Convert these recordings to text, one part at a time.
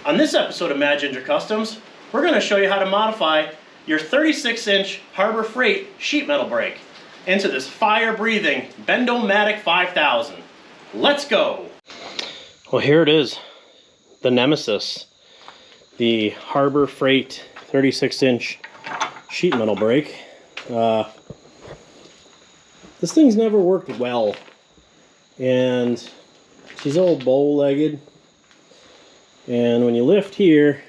On this episode of Mad Ginger Customs, we're going to show you how to modify your 36-inch Harbor Freight sheet metal brake into this fire-breathing Bend-O-Matic 5000. Let's go! Well, here it is, the Nemesis, the Harbor Freight 36-inch sheet metal brake. This thing's never worked well, and she's all bow-legged. And when you lift here,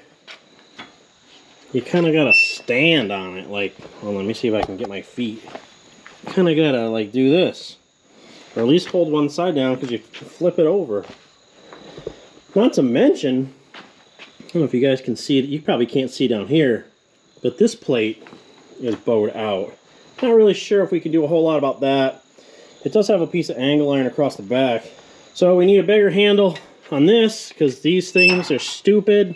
you kind of got to stand on it. Like, well, let me see if I can get my feet. Kind of got to like do this, or at least hold one side down because you flip it over. Not to mention, I don't know if you guys can see it. You probably can't see down here, but this plate is bowed out. Not really sure if we can do a whole lot about that. It does have a piece of angle iron across the back, so we need a bigger handle on this because these things are stupid.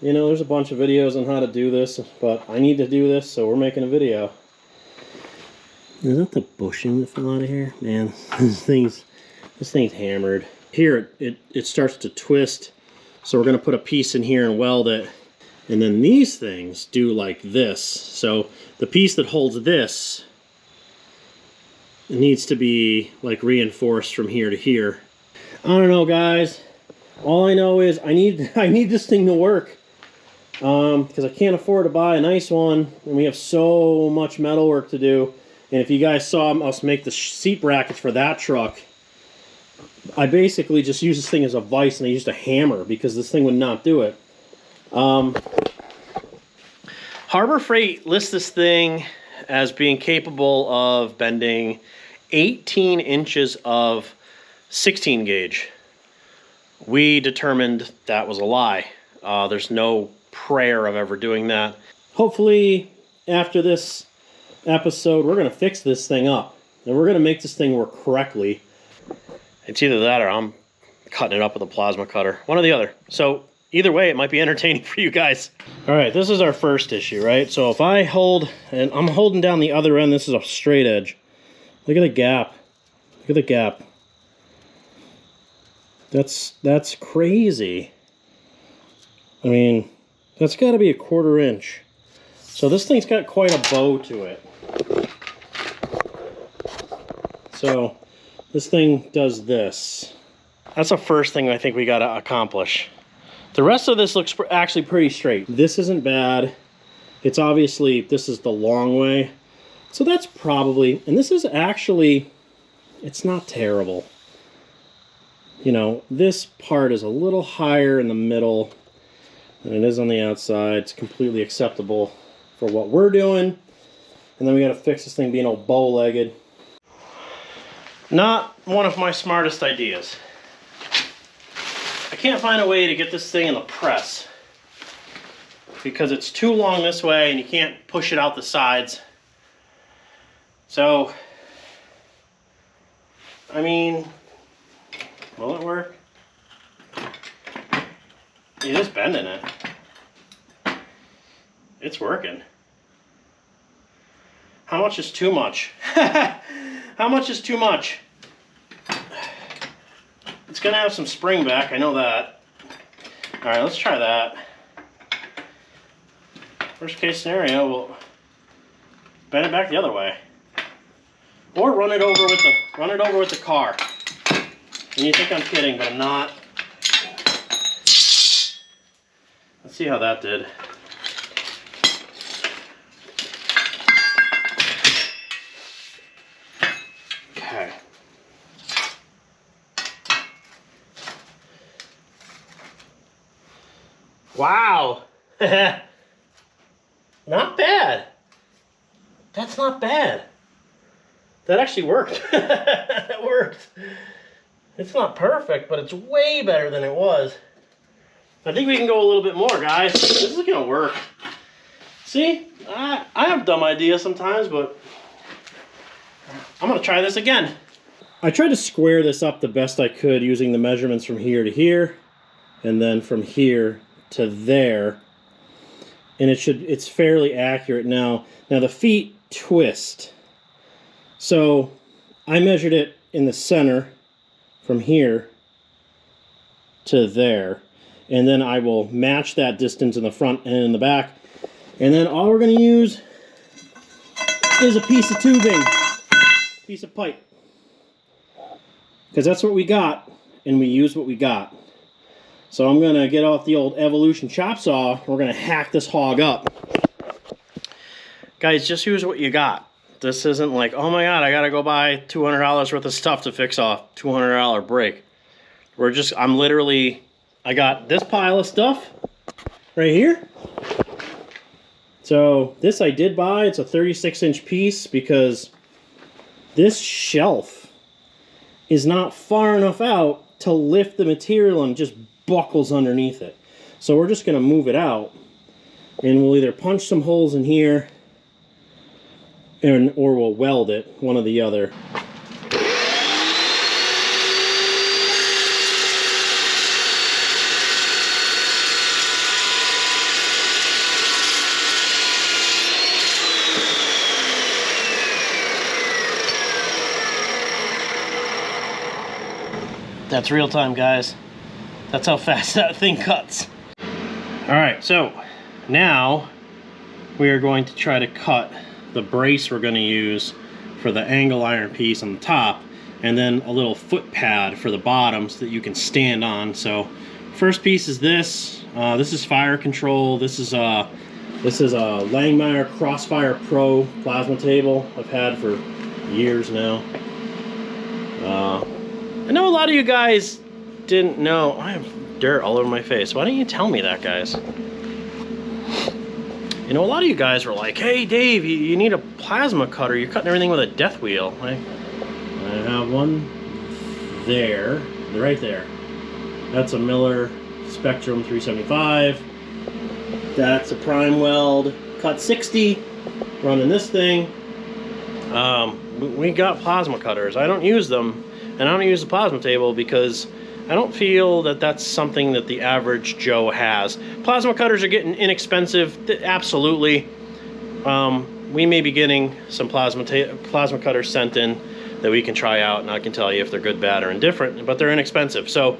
You know, there's a bunch of videos on how to do this, but I need to do this, so we're making a video. Is that the bushing that fell out of here? Man, this thing's hammered. Here it starts to twist, so we're gonna put a piece in here and weld it. And then these things do like this. So the piece that holds this, it needs to be like reinforced from here to here. I don't know, guys. All I know is I need this thing to work, because I can't afford to buy a nice one, and we have so much metal work to do. And if you guys saw us make the seat brackets for that truck, I basically just used this thing as a vise and I used a hammer because this thing would not do it. Harbor Freight lists this thing as being capable of bending 18 inches of 16 gauge. We determined that was a lie. There's no prayer of ever doing that. Hopefully after this episode we're going to fix this thing up and we're going to make this thing work correctly. It's either that or I'm cutting it up with a plasma cutter. One or the other. So either way, it might be entertaining for you guys. All right, this is our first issue, right? So if I hold, and I'm holding down the other end, this is a straight edge. Look at the gap. Look at the gap. That's crazy. I mean, that's got to be a 1/4 inch. So this thing's got quite a bow to it. So this thing does this. That's the first thing I think we got to accomplish. The rest of this looks actually pretty straight. This isn't bad. It's obviously, this is the long way. So that's probably, and this is actually, it's not terrible. You know, this part is a little higher in the middle than it is on the outside. It's completely acceptable for what we're doing. And then we got to fix this thing being all bow-legged. Not one of my smartest ideas. I can't find a way to get this thing in the press because it's too long this way and you can't push it out the sides. So, I mean, will it work? It is bending it. It's working. How much is too much? How much is too much? It's gonna have some spring back, I know that. All right, let's try that. Worst case scenario, we'll bend it back the other way, or run it over with the car. And you think I'm kidding, but I'm not. Let's see how that did. Okay. Wow. Not bad. That's not bad. That actually worked. That worked. It's not perfect, but it's way better than it was. I think we can go a little bit more, guys. This is gonna work. See, I have dumb ideas sometimes, but I'm gonna try this again. I tried to square this up the best I could using the measurements from here to here, and then from here to there. And it's fairly accurate now. Now the feet twist. So I measured it in the center from here to there. and then I will match that distance in the front and in the back. And then all we're going to use is a piece of tubing, piece of pipe, because that's what we got, and we use what we got. So I'm going to get off the old Evolution chop saw, and we're going to hack this hog up. Guys, just use what you got. This isn't like, oh my god, I got to go buy $200 worth of stuff to fix off $200 brake. I got this pile of stuff right here. So this I did buy. It's a 36-inch piece because this shelf is not far enough out to lift the material and just buckles underneath it. So we're just going to move it out, and we'll either punch some holes in here or we'll weld it, one or the other. That's real time, guys. That's how fast that thing cuts. All right, so now we are going to try to cut the brace we're going to use for the angle iron piece on the top, and then a little foot pad for the bottom so that you can stand on. So first piece is this. This is fire control. This is a Langmuir Crossfire Pro plasma table I've had for years now. I know a lot of you guys didn't know. I have dirt all over my face. Why didn't you tell me that, guys? You know, a lot of you guys were like, hey Dave, you need a plasma cutter. You're cutting everything with a death wheel. I have one there, right there. That's a Miller Spectrum 375. That's a prime weld cut 60 running this thing. We got plasma cutters. I don't use them. And I don't use the plasma table because I don't feel that that's something that the average Joe has. Plasma cutters are getting inexpensive, absolutely. We may be getting some plasma cutters sent in that we can try out, and I can tell you if they're good, bad, or indifferent, but they're inexpensive. So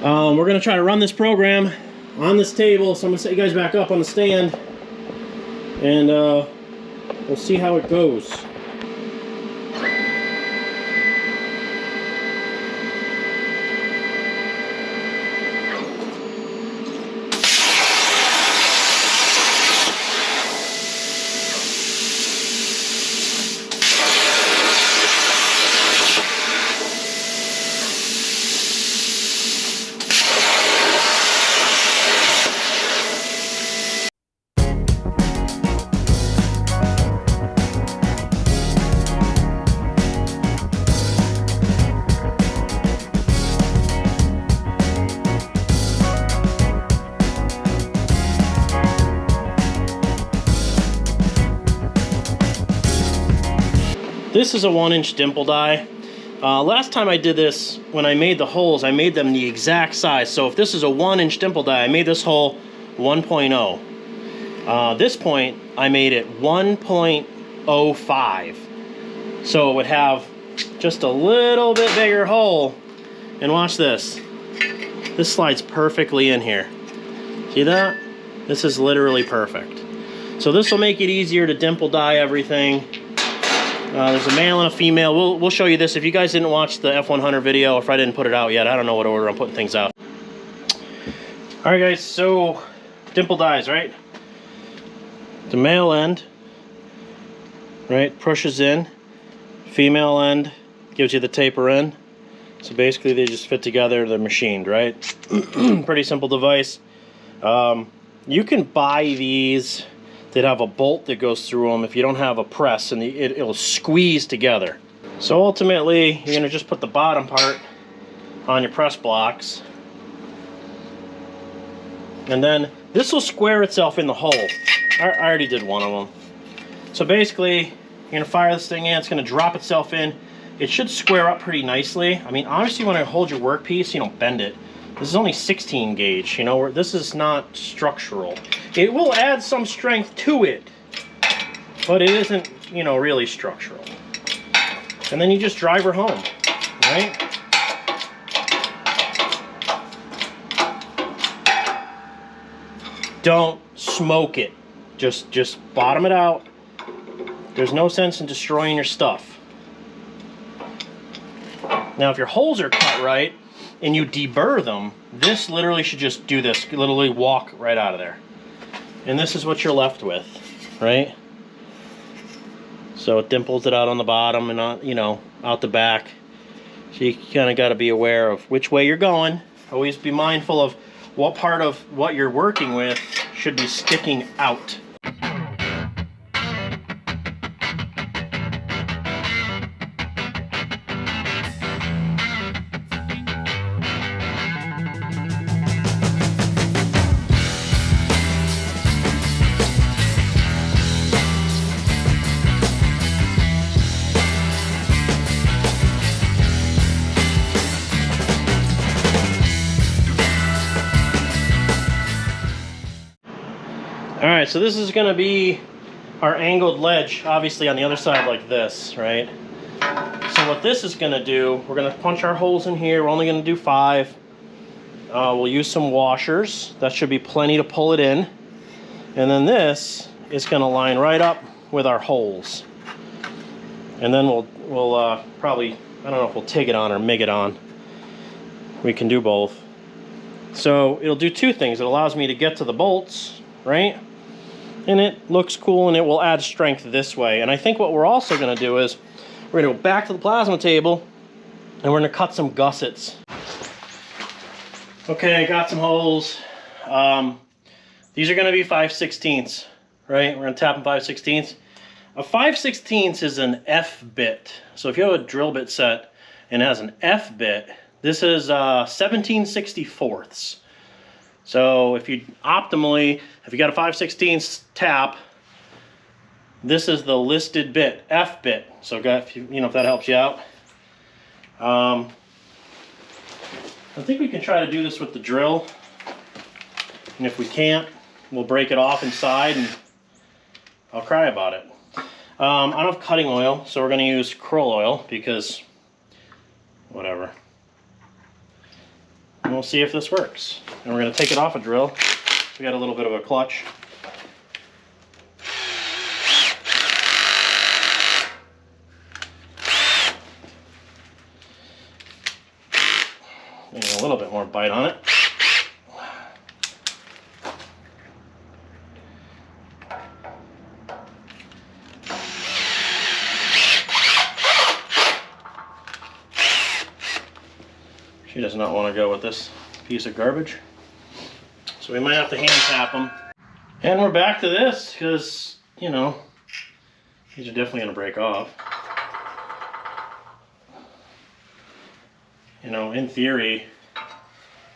we're gonna try to run this program on this table. So I'm gonna set you guys back up on the stand, and we'll see how it goes. This is a 1-inch dimple die. Last time I did this, when I made the holes, I made them the exact size. So if this is a 1-inch dimple die, I made this hole 1.0. This point, I made it 1.05. So it would have just a little bit bigger hole. And watch this. This slides perfectly in here. See that? This is literally perfect. So this will make it easier to dimple die everything. There's a male and a female. We'll show you this. If you guys didn't watch the F100 video, if I didn't put it out yet, I don't know what order I'm putting things out. Alright guys, so dimple dies, right? The male end, right, pushes in. Female end gives you the taper in. So basically they just fit together, they're machined, right? Pretty simple device. You can buy these that have a bolt that goes through them if you don't have a press, and it'll squeeze together. So ultimately, you're gonna just put the bottom part on your press blocks, and then this will square itself in the hole. I already did one of them. So basically, you're gonna fire this thing in, it's gonna drop itself in. It should square up pretty nicely. I mean, obviously when I hold your workpiece, you don't bend it. This is only 16 gauge, you know, this is not structural. It will add some strength to it, but it isn't, you know, really structural. And then you just drive her home, right? don't smoke it. Just bottom it out. There's no sense in destroying your stuff. Now if your holes are cut right and you deburr them, this literally should just do this, literally walk right out of there. And this is what you're left with, right? So it dimples it out on the bottom and on, you know, out the back. So you kind of got to be aware of which way you're going. Always be mindful of what part of what you're working with should be sticking out. Alright, so this is going to be our angled ledge, obviously on the other side like this, right? So what this is going to do, we're going to punch our holes in here. We're only going to do 5. We'll use some washers. That should be plenty to pull it in. And then this is going to line right up with our holes. And then we'll probably, I don't know if we'll TIG it on or MIG it on. We can do both. So it'll do 2 things. It allows me to get to the bolts, right? And it looks cool, and it will add strength this way. And I think what we're also going to do is we're going to go back to the plasma table and we're going to cut some gussets. Okay, I got some holes. These are going to be 5/16, right? We're going to tap them 5/16. A 5/16 is an F bit. So if you have a drill bit set and it has an F bit, this is 17/64. So if you optimally, if you got a 5/16 tap, this is the listed bit, F bit. So if you know, if that helps you out. I think we can try to do this with the drill. And if we can't, we'll break it off inside and I'll cry about it. I don't have cutting oil, so we're going to use Kroll oil because whatever. And we'll see if this works. And we're going to take it off a drill. We got a little bit of a clutch. Maybe a little bit more bite on it. She does not want to go with this piece of garbage. So we might have to hand tap them. And we're back to this because, you know, these are definitely going to break off. You know, in theory,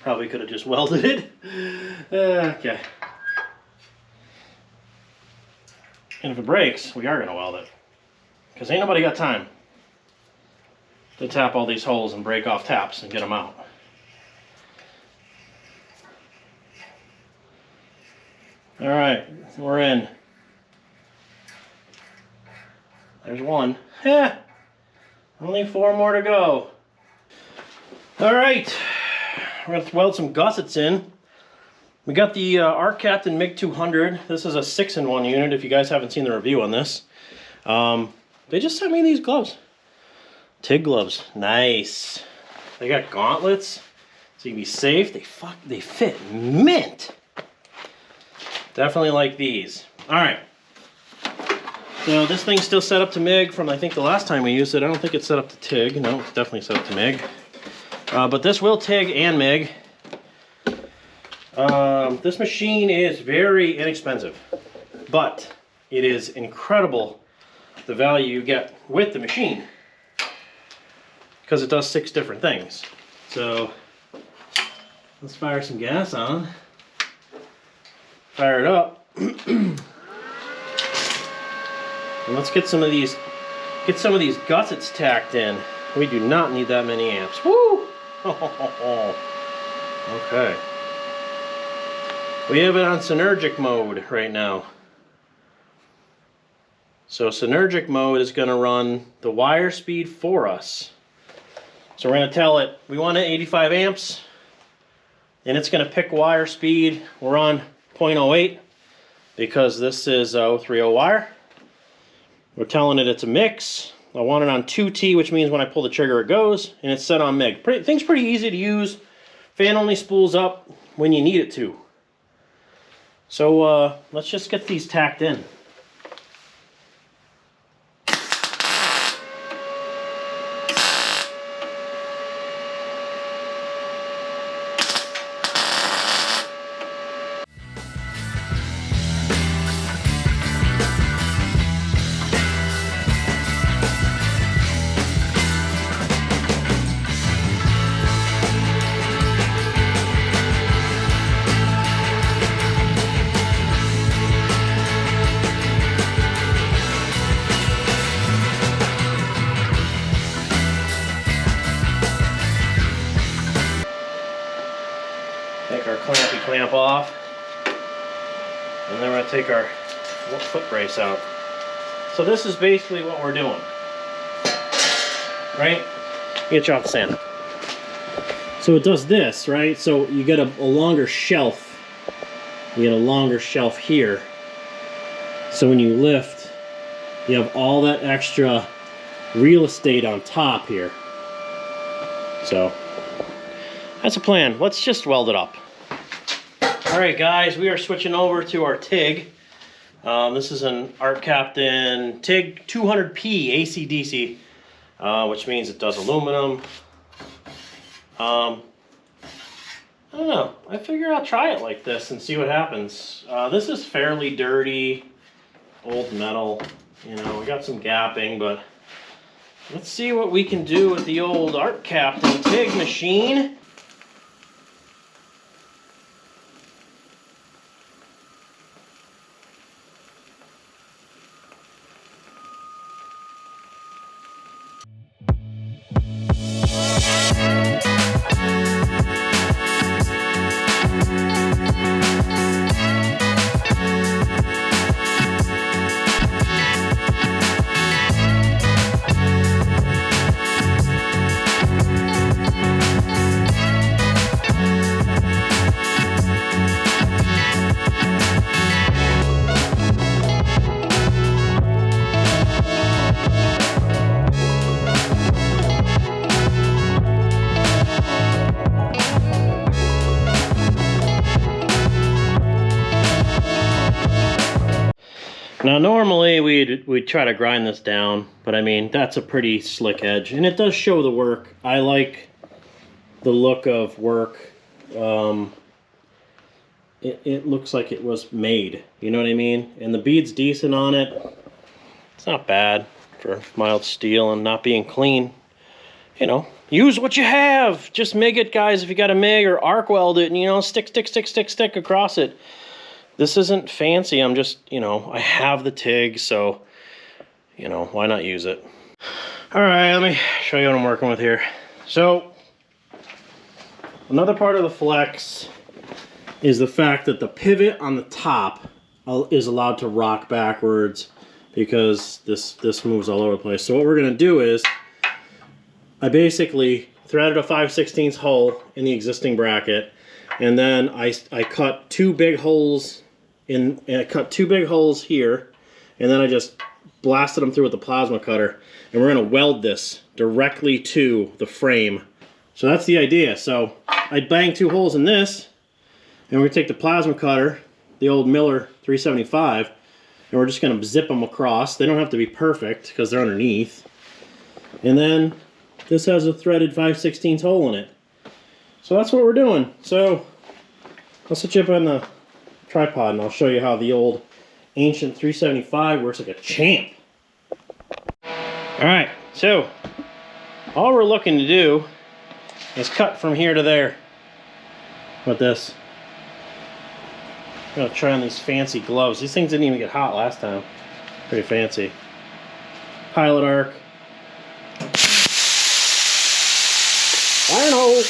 probably could have just welded it. Okay. And if it breaks, we are going to weld it. Because ain't nobody got time to tap all these holes and break off taps and get them out. All right, we're in. There's one. Only 4 more to go. All right, we're going to weld some gussets in. We got the Arccaptain MiG 200. This is a 6-in-1 unit if you guys haven't seen the review on this. They just sent me these gloves. TIG gloves, nice. They got gauntlets, so you can be safe. They fit mint. Definitely like these. All right. So this thing's still set up to MIG from I think the last time we used it. I don't think it's set up to TIG. No, it's definitely set up to MIG. But this will TIG and MIG. This machine is very inexpensive, but it is incredible the value you get with the machine because it does 6 different things. So let's fire some gas on. Fire it up. And let's get some of these gussets tacked in. We do not need that many amps. Woo! Okay. We have it on synergic mode right now. So synergic mode is going to run the wire speed for us. So we're going to tell it we want it 85 amps, and it's going to pick wire speed. We're on 0.08 because this is 030 wire. We're telling it it's a mix. I want it on 2T, which means when I pull the trigger it goes, and it's set on MIG. Thing's pretty easy to use. Fan only spools up when you need it to. So let's just get these tacked in. Take our clampy clamp off, and then we're going to take our foot brace out. So this is basically what we're doing, right? Get you off the sand. So it does this, right? So you get a longer shelf. You get a longer shelf here. So when you lift, you have all that extra real estate on top here. So that's a plan. Let's just weld it up. Alright guys, we are switching over to our TIG. This is an Arccaptain TIG 200P AC/DC, which means it does aluminum. I don't know. I figure I'll try it like this and see what happens. This is fairly dirty, old metal. You know, we got some gapping, but let's see what we can do with the old Arccaptain TIG machine. Now normally we'd try to grind this down, but I mean that's a pretty slick edge, and it does show the work. I like the look of work. It looks like it was made, you know what I mean? And the bead's decent on it. It's not bad for mild steel and not being clean. You know, use what you have. Just MIG it, guys, if you got a MIG, or arc weld it, and you know, stick across it. This isn't fancy. I'm just, you know, I have the TIG, so, you know, why not use it? All right, let me show you what I'm working with here. So, another part of the flex is the fact that the pivot on the top is allowed to rock backwards because this moves all over the place. So what we're gonna do is, I basically threaded a 5/16 hole in the existing bracket, and then I cut two big holes and I cut two big holes here, and then I just blasted them through with the plasma cutter, and we're gonna weld this directly to the frame. So that's the idea. So I bang two holes in this, and we're gonna take the plasma cutter, the old Miller 375, and we're just gonna zip them across. They don't have to be perfect because they're underneath. And then this has a threaded 5/16 hole in it. So that's what we're doing. So I'll set you up on the tripod and I'll show you how the old ancient 375 works like a champ. Alright, so all we're looking to do is cut from here to there with this. I'm gonna try on these fancy gloves. These things didn't even get hot last time. Pretty fancy. Pilot arc. Iron hole.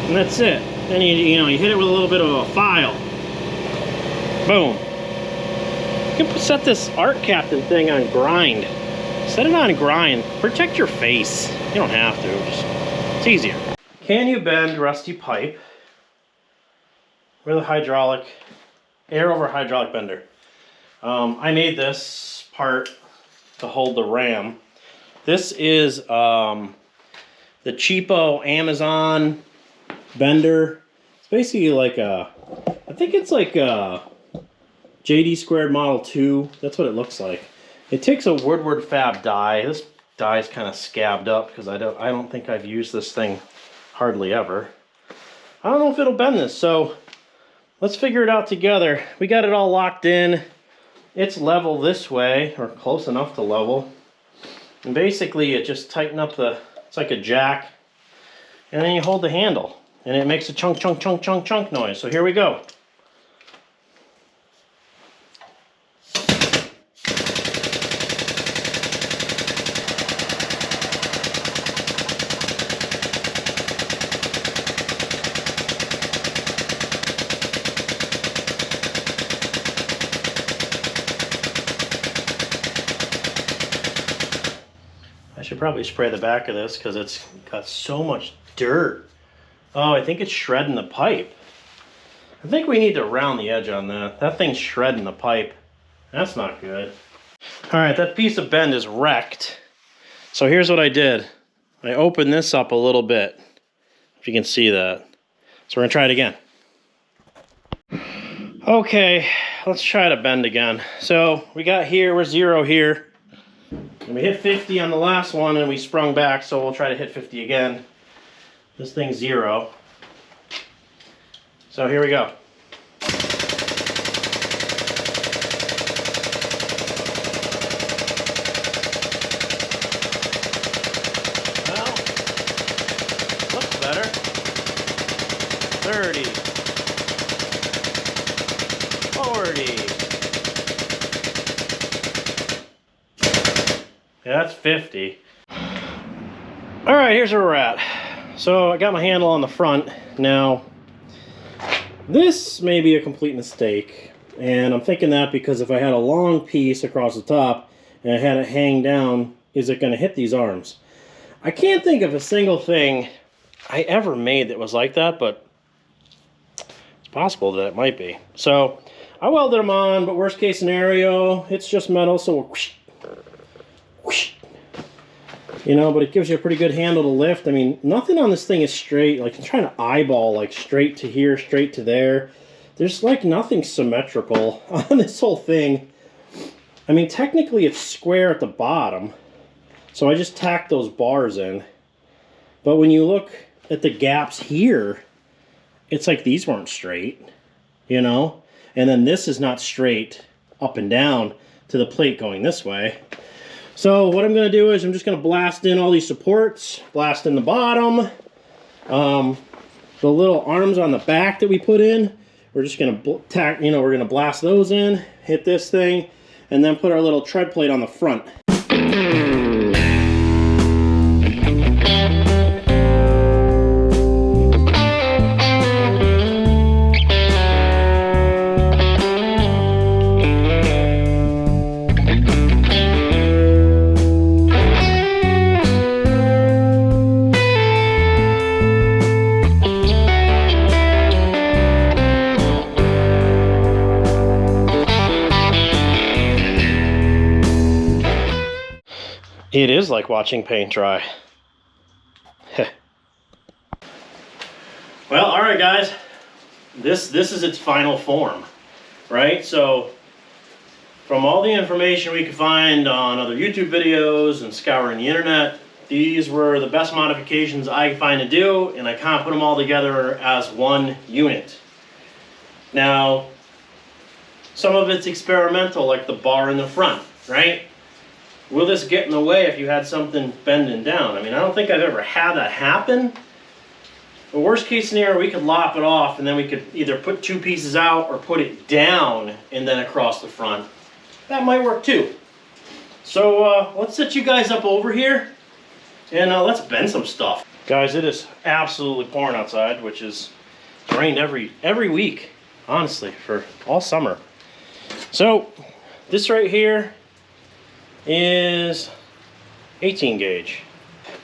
And that's it. Then you hit it with a little bit of a file. Boom. You can set this Arccaptain thing on grind. Set it on grind. Protect your face. You don't have to. It's easier. Can you bend rusty pipe with a hydraulic, air over hydraulic bender? I made this part to hold the ram. This is the cheapo Amazon bender. It's basically like I think it's like a JD Squared Model 2. That's what it looks like. It takes a Woodward Fab die. This die is kind of scabbed up because I don't think I've used this thing hardly ever. I don't know if it'll bend this, so let's figure it out together. We got it all locked in. It's level this way, or close enough to level. And basically it just tighten up it's like a jack, and then you hold the handle, and it makes a chunk, chunk, chunk, chunk, chunk noise. So here we go. I should probably spray the back of this because it's got so much dirt. Oh, I think it's shredding the pipe. I think we need to round the edge on that. That thing's shredding the pipe. That's not good. All right, that piece of bend is wrecked. So here's what I did. I opened this up a little bit, if you can see that. So we're gonna try it again. Okay, let's try to bend again. So we got here, we're 0 here. And we hit 50 on the last one and we sprung back, so we'll try to hit 50 again. This thing's 0. So here we go. Well, looks better. 30. 40. Yeah, that's 50. All right, here's where we're at. So I got my handle on the front. Now, this may be a complete mistake. And I'm thinking that because if I had a long piece across the top and I had it hang down, is it going to hit these arms? I can't think of a single thing I ever made that was like that, but it's possible that it might be. So I welded them on, but worst case scenario, it's just metal, so we'll but it gives you a pretty good handle to lift. I mean, nothing on this thing is straight. Like, I'm trying to eyeball, like, straight to here, straight to there. There's, like, nothing symmetrical on this whole thing. I mean, technically it's square at the bottom, so I just tacked those bars in. But when you look at the gaps here, it's like these weren't straight, And then this is not straight up and down to the plate going this way. So what I'm going to do is I'm just going to blast in all these supports, blast in the bottom, the little arms on the back that we put in. We're just going to tack, we're going to blast those in, hit this thing, and then put our little tread plate on the front. It is like watching paint dry. Well, all right, guys. This is its final form, right? So, from all the information we could find on other YouTube videos and scouring the internet, these were the best modifications I could find to do, and I kind of put them all together as one unit. Now, some of it's experimental, like the bar in the front, right? Will this get in the way if you had something bending down? I mean, I don't think I've ever had that happen. The worst case scenario, we could lop it off and then we could either put 2 pieces out or put it down and then across the front. That might work too. So let's set you guys up over here and let's bend some stuff. Guys, it is absolutely pouring outside, which is rained every week, honestly, for all summer. So this right here is 18 gauge.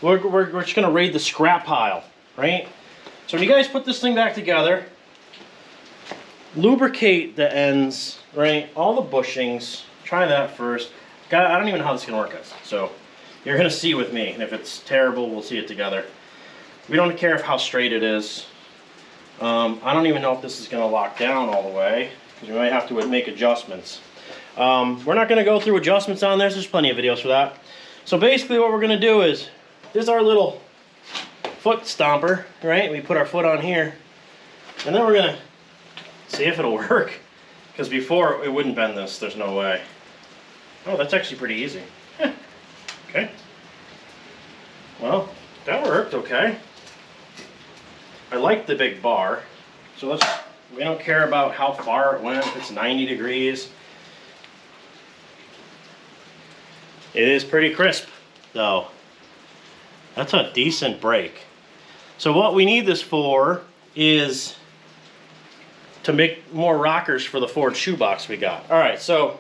We're just gonna raid the scrap pile, right? So when you guys put this thing back together, lubricate the ends, right? All the bushings. Try that first. God, I don't even know how this is gonna work, guys. So you're gonna see with me, and if it's terrible, we'll see it together. We don't care how straight it is. I don't even know if this is gonna lock down all the way, because we might have to make adjustments. We're not gonna go through adjustments on this. There's plenty of videos for that. So basically what we're gonna do is, this is our little foot stomper, right? We put our foot on here, and then we're gonna see if it'll work. Because before, it wouldn't bend this. There's no way. Oh, that's actually pretty easy. Okay. Well, that worked okay. I like the big bar. So we don't care about how far it went, if it's 90 degrees. It is pretty crisp, though. That's a decent brake. So what we need this for is to make more rockers for the Ford shoebox we got. All right, so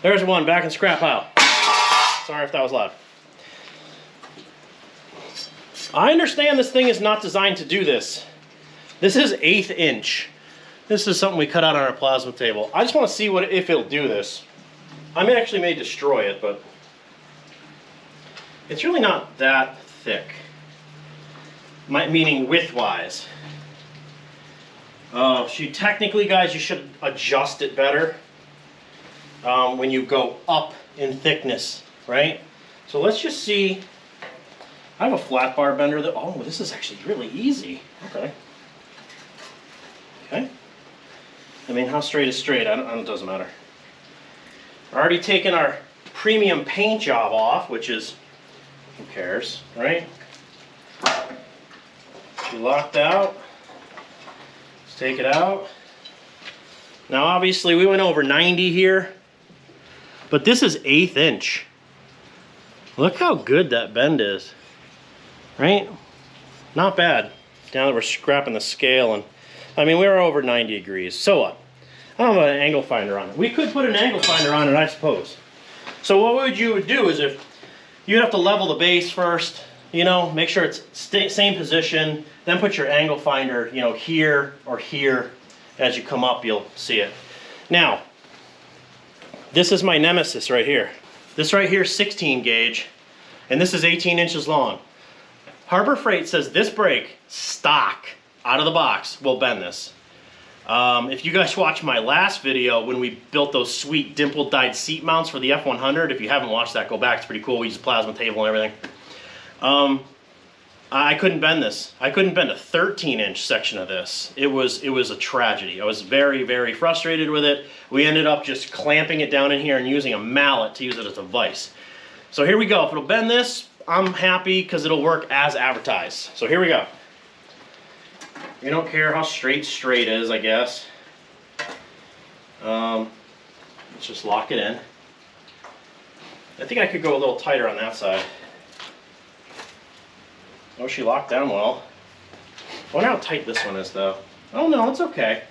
there's one back in scrap pile. Sorry if that was loud. I understand this thing is not designed to do this. This is 1/8 inch. This is something we cut out on our plasma table. I just want to see if it'll do this. I actually may destroy it, but it's really not that thick. Meaning width-wise. Technically, guys, you should adjust it better when you go up in thickness, right? So let's just see. I have a flat bar bender that, oh, this is actually really easy. Okay. Okay. I mean, how straight is straight? It doesn't matter. We're already taken our premium paint job off, which is, who cares, right? She locked out. Let's take it out. Now, obviously, we went over 90 here, but this is 1/8 inch. Look how good that bend is, right? Not bad. Now that we're scrapping the scale, and I mean, we were over 90 degrees. So what? I don't have an angle finder on it. We could put an angle finder on it, I suppose. So what you would do is, if you'd have to level the base first, you know, make sure it's same position, then put your angle finder, you know, here or here. As you come up, you'll see it. Now, this is my nemesis right here. This right here is 16 gauge, and this is 18 inches long. Harbor Freight says this brake, stock, out of the box, will bend this. If you guys watched my last video when we built those sweet dimple dyed seat mounts for the F100, if you haven't watched that, go back. It's pretty cool. We use a plasma table and everything. I couldn't bend this. I couldn't bend a 13-inch section of this. It was a tragedy. I was very, very frustrated with it. We ended up just clamping it down in here and using a mallet to use it as a vise. So here we go. If it'll bend this, I'm happy because it'll work as advertised. So here we go. We don't care how straight is, I guess. Let's just lock it in. I think I could go a little tighter on that side. Oh, she locked down well. I wonder how tight this one is, though. Oh, no, it's okay.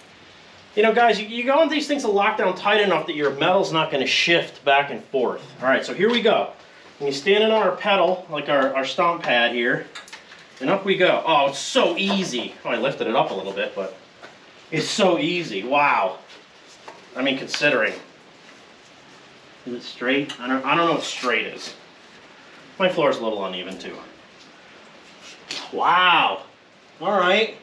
You know, guys, you want these things to lock down tight enough that your metal's not going to shift back and forth. All right, so here we go. And you stand it on our pedal, like our stomp pad here, and up we go. Oh, it's so easy. Oh, I lifted it up a little bit, but it's so easy. Wow. I mean, considering. Is it straight? I don't know what straight is. My floor is a little uneven, too. Wow. All right.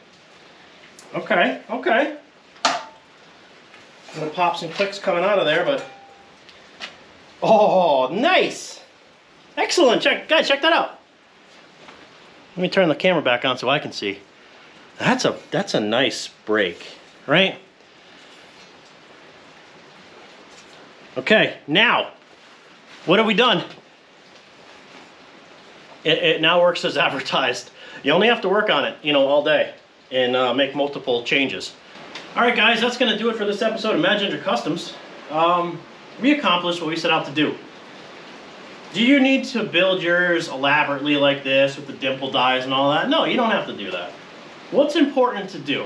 Okay, okay. I'm gonna pop some clicks coming out of there, but oh, nice. Excellent. Guys, check that out. Let me turn the camera back on so I can see. That's a nice brake, right? Okay, now, what have we done? It now works as advertised. You only have to work on it, you know, all day and make multiple changes. All right, guys, that's going to do it for this episode of Magic Customs. We accomplished what we set out to do. Do you need to build yours elaborately like this with the dimple dies and all that? No, you don't have to do that. What's important to do?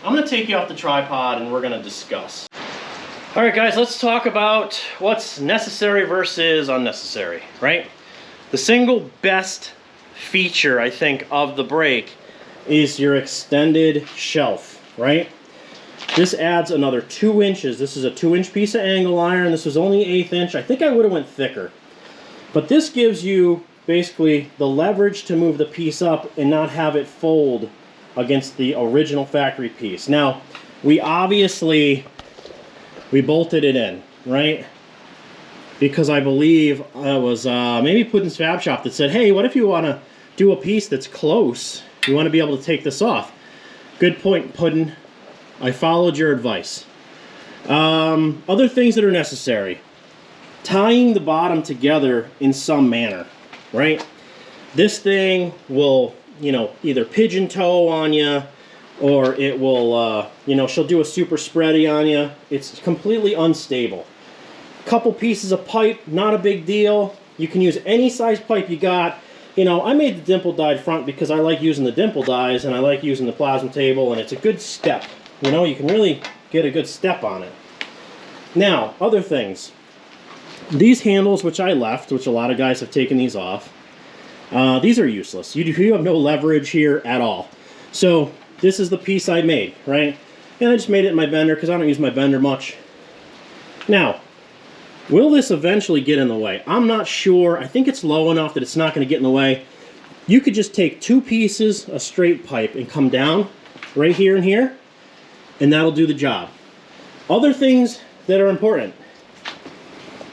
I'm gonna take you off the tripod and we're gonna discuss. All right, guys, let's talk about what's necessary versus unnecessary, right? The single best feature, I think, of the brake is your extended shelf, right? This adds another 2 inches. This is a 2-inch piece of angle iron. This was only 1/8 inch. I think I would have went thicker. But this gives you basically the leverage to move the piece up and not have it fold against the original factory piece. Now, we bolted it in, right? Because I believe it was maybe Puddin's Fab Shop that said, hey, what if you want to do a piece that's close? You want to be able to take this off. Good point, Puddin. I followed your advice. Other things that are necessary. Tying the bottom together in some manner, right? This thing will, you know, either pigeon toe on you, or it will, you know, she'll do a super spready on you. It's completely unstable. Couple pieces of pipe, not a big deal. You can use any size pipe you got. You know, I made the dimple dyed front because I like using the dimple dyes and I like using the plasma table, and it's a good step. You know, you can really get a good step on it. Now, other things. These handles, which I left, which a lot of guys have taken these off, these are useless. You have no leverage here at all. So this is the piece I made, right? And I just made it in my bender because I don't use my bender much. Now, will this eventually get in the way? I'm not sure. I think it's low enough that it's not going to get in the way. You could just take 2 pieces of straight pipe and come down right here and here, and that'll do the job. Other things that are important.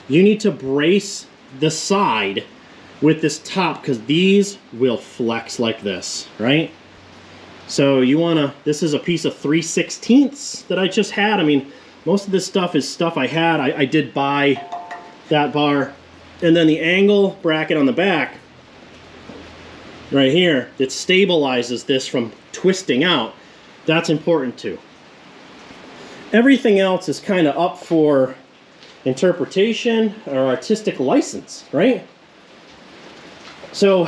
You need to brace the side with this top because these will flex like this, right? So you want to, this is a piece of 3/16 that I just had. I mean, most of this stuff is stuff I had. I did buy that bar. And then the angle bracket on the back, right here, that stabilizes this from twisting out. That's important too. Everything else is kind of up for interpretation or artistic license, right? So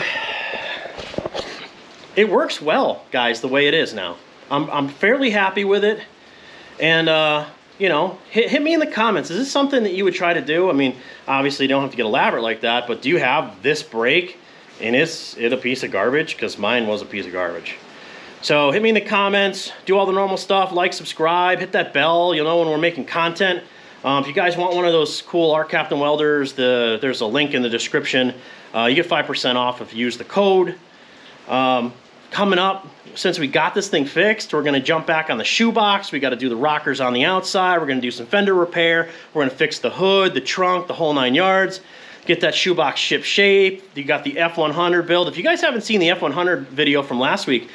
it works well, guys, the way it is now. I'm fairly happy with it. And you know, hit me in the comments. Is this something that you would try to do? I mean, obviously you don't have to get elaborate like that, but do you have this brake and is it a piece of garbage? Because mine was a piece of garbage. So hit me in the comments, do all the normal stuff, like, subscribe, hit that bell, you know, when we're making content. If you guys want one of those cool Arccaptain welders, there's a link in the description. You get 5% off if you use the code. Coming up, since we got this thing fixed, we're gonna jump back on the shoebox. We gotta do the rockers on the outside. We're gonna do some fender repair. We're gonna fix the hood, the trunk, the whole 9 yards. Get that shoebox ship shape. You got the F100 build. If you guys haven't seen the F100 video from last week,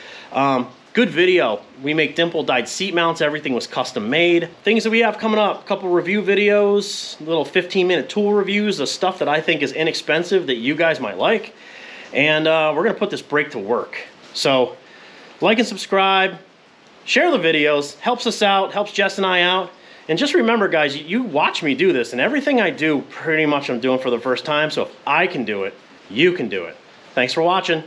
good video. We make dimple dyed seat mounts. Everything was custom made. Things that we have coming up, a couple review videos, little 15-minute tool reviews of stuff that I think is inexpensive that you guys might like. And we're gonna put this brake to work. So like and subscribe, share the videos, helps us out, helps Jess and I out. And just remember, guys, you watch me do this, and everything I do pretty much I'm doing for the first time. So if I can do it, you can do it. Thanks for watching.